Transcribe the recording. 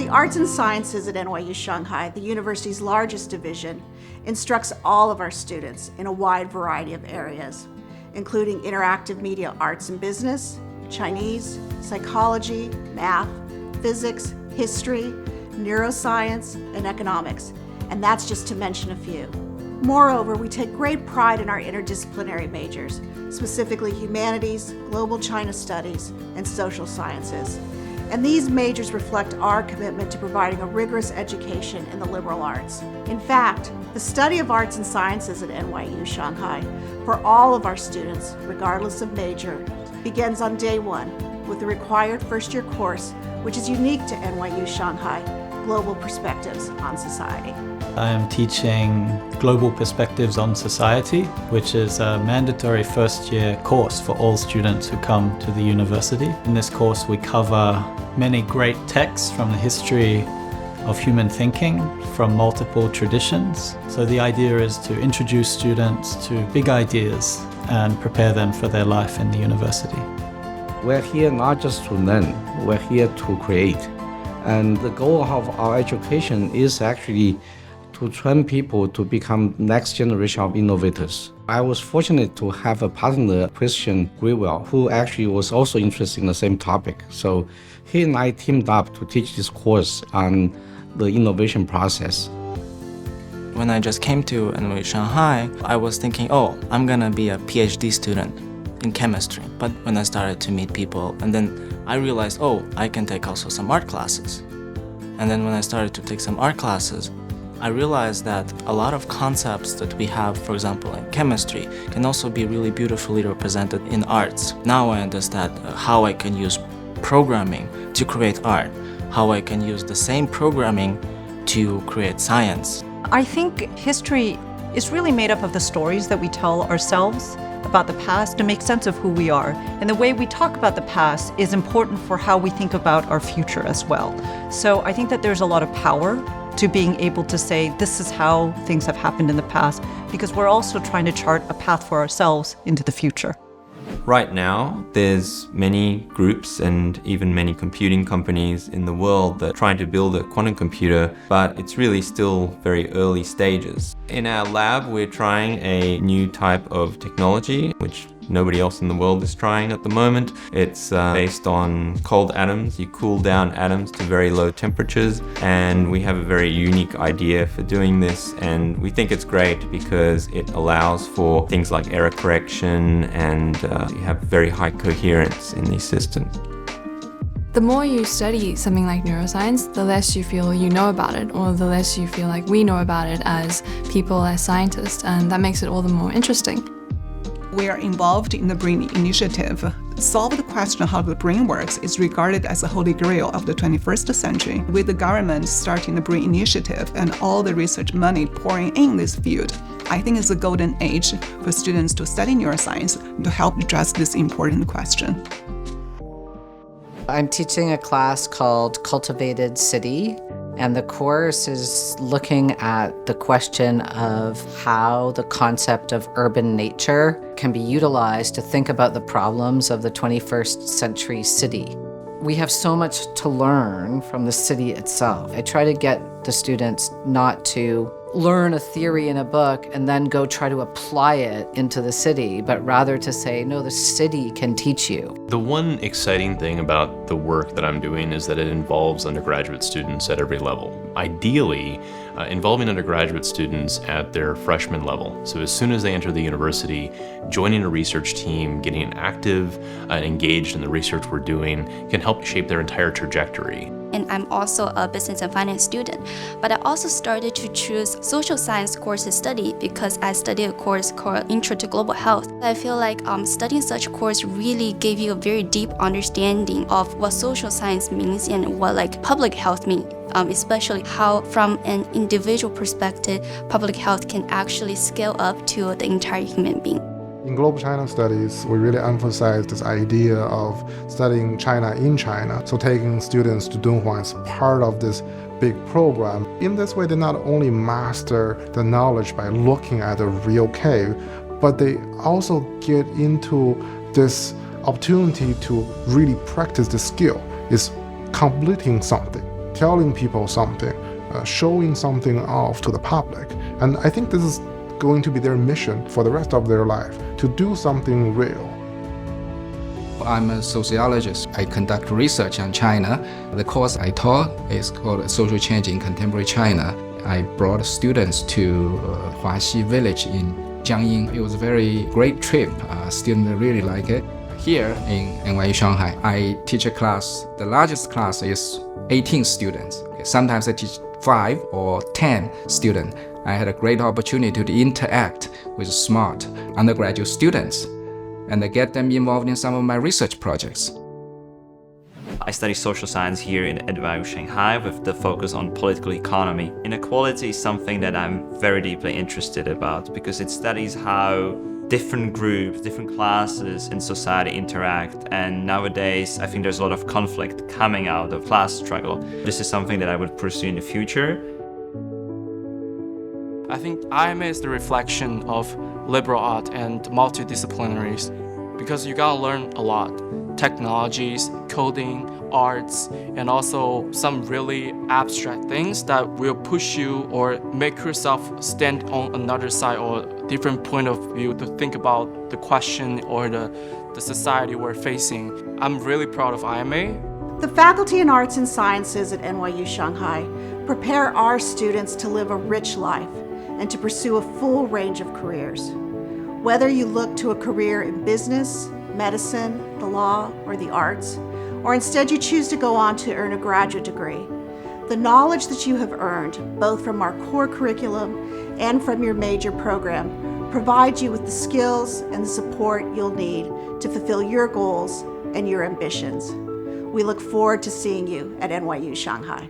The Arts and Sciences at NYU Shanghai, the university's largest division, instructs all of our students in a wide variety of areas, including interactive media arts and business, Chinese, psychology, math, physics, history, neuroscience, and economics, and that's just to mention a few. Moreover, we take great pride in our interdisciplinary majors, specifically humanities, global China studies, and social sciences. And these majors reflect our commitment to providing a rigorous education in the liberal arts. In fact, the study of arts and sciences at NYU Shanghai for all of our students, regardless of major, begins on day one with the required first-year course, which is unique to NYU Shanghai, Global Perspectives on Society. I am teaching Global Perspectives on Society, which is a mandatory first-year course for all students who come to the university. In this course, we cover many great texts from the history of human thinking from multiple traditions. So the idea is to introduce students to big ideas and prepare them for their life in the university. We're here not just to learn, we're here to create. And the goal of our education is actually to train people to become next generation of innovators. I was fortunate to have a partner, Christian Grewell, who actually was also interested in the same topic. So he and I teamed up to teach this course on the innovation process. When I just came to NYU Shanghai, I was thinking, oh, I'm gonna be a PhD student in chemistry. But when I started to meet people, and then I realized, oh, I can take also some art classes. And then when I started to take some art classes, I realized that a lot of concepts that we have, for example, in chemistry, can also be really beautifully represented in arts. Now I understand how I can use programming to create art, how I can use the same programming to create science. I think history is really made up of the stories that we tell ourselves about the past to make sense of who we are. And the way we talk about the past is important for how we think about our future as well. So I think that there's a lot of power to being able to say this is how things have happened in the past, because we're also trying to chart a path for ourselves into the future. Right now, there's many groups and even many computing companies in the world that are trying to build a quantum computer, but it's really still very early stages. In our lab, we're trying a new type of technology, which nobody else in the world is trying at the moment. It's based on cold atoms. You cool down atoms to very low temperatures, and we have a very unique idea for doing this, and we think it's great because it allows for things like error correction, and you have very high coherence in these systems. The more you study something like neuroscience, the less you feel you know about it, or the less you feel like we know about it as people, as scientists, and that makes it all the more interesting. We are involved in the BRAIN initiative. Solve the question of how the brain works is regarded as the holy grail of the 21st century. With the government starting the BRAIN initiative and all the research money pouring in this field, I think it's a golden age for students to study neuroscience to help address this important question. I'm teaching a class called Cultivated City, and the course is looking at the question of how the concept of urban nature can be utilized to think about the problems of the 21st century city. We have so much to learn from the city itself. I try to get the students not to learn a theory in a book and then go try to apply it into the city, but rather to say, no, the city can teach you. The one exciting thing about the work that I'm doing is that it involves undergraduate students at every level. Ideally, involving undergraduate students at their freshman level. So as soon as they enter the university, joining a research team, getting active and engaged in the research we're doing can help shape their entire trajectory. And I'm also a business and finance student, but I also started to choose social science course to study because I studied a course called Intro to Global Health. I feel like studying such a course really gave you a very deep understanding of what social science means and what like public health means. Especially how from an individual perspective, public health can actually scale up to the entire human being. In Global China Studies, we really emphasize this idea of studying China in China. So taking students to Dunhuang is part of this big program. In this way, they not only master the knowledge by looking at a real cave, but they also get into this opportunity to really practice the skill, is completing something. telling people something, showing something off to the public. And I think this is going to be their mission for the rest of their life, to do something real. I'm a sociologist. I conduct research on China. The course I taught is called Social Change in Contemporary China. I brought students to Huaxi village in Jiangyin. It was a very great trip. Students really like it. Here in NYU Shanghai, I teach a class. The largest class is 18 students. Sometimes I teach 5 or 10 students. I had a great opportunity to interact with smart undergraduate students and I get them involved in some of my research projects. I study social science here in NYU Shanghai with the focus on political economy. Inequality is something that I'm very deeply interested about because it studies how different groups, different classes in society interact, and nowadays I think there's a lot of conflict coming out of class struggle. This is something that I would pursue in the future. I think IMA is the reflection of liberal art and multidisciplinaries because you gotta learn a lot. Technologies, coding, arts, and also some really abstract things that will push you or make yourself stand on another side or different point of view to think about the question or the society we're facing. I'm really proud of IMA. The Faculty in Arts and Sciences at NYU Shanghai prepare our students to live a rich life and to pursue a full range of careers. Whether you look to a career in business, medicine, the law, or the arts, or instead you choose to go on to earn a graduate degree, the knowledge that you have earned, both from our core curriculum and from your major program, provides you with the skills and the support you'll need to fulfill your goals and your ambitions. We look forward to seeing you at NYU Shanghai.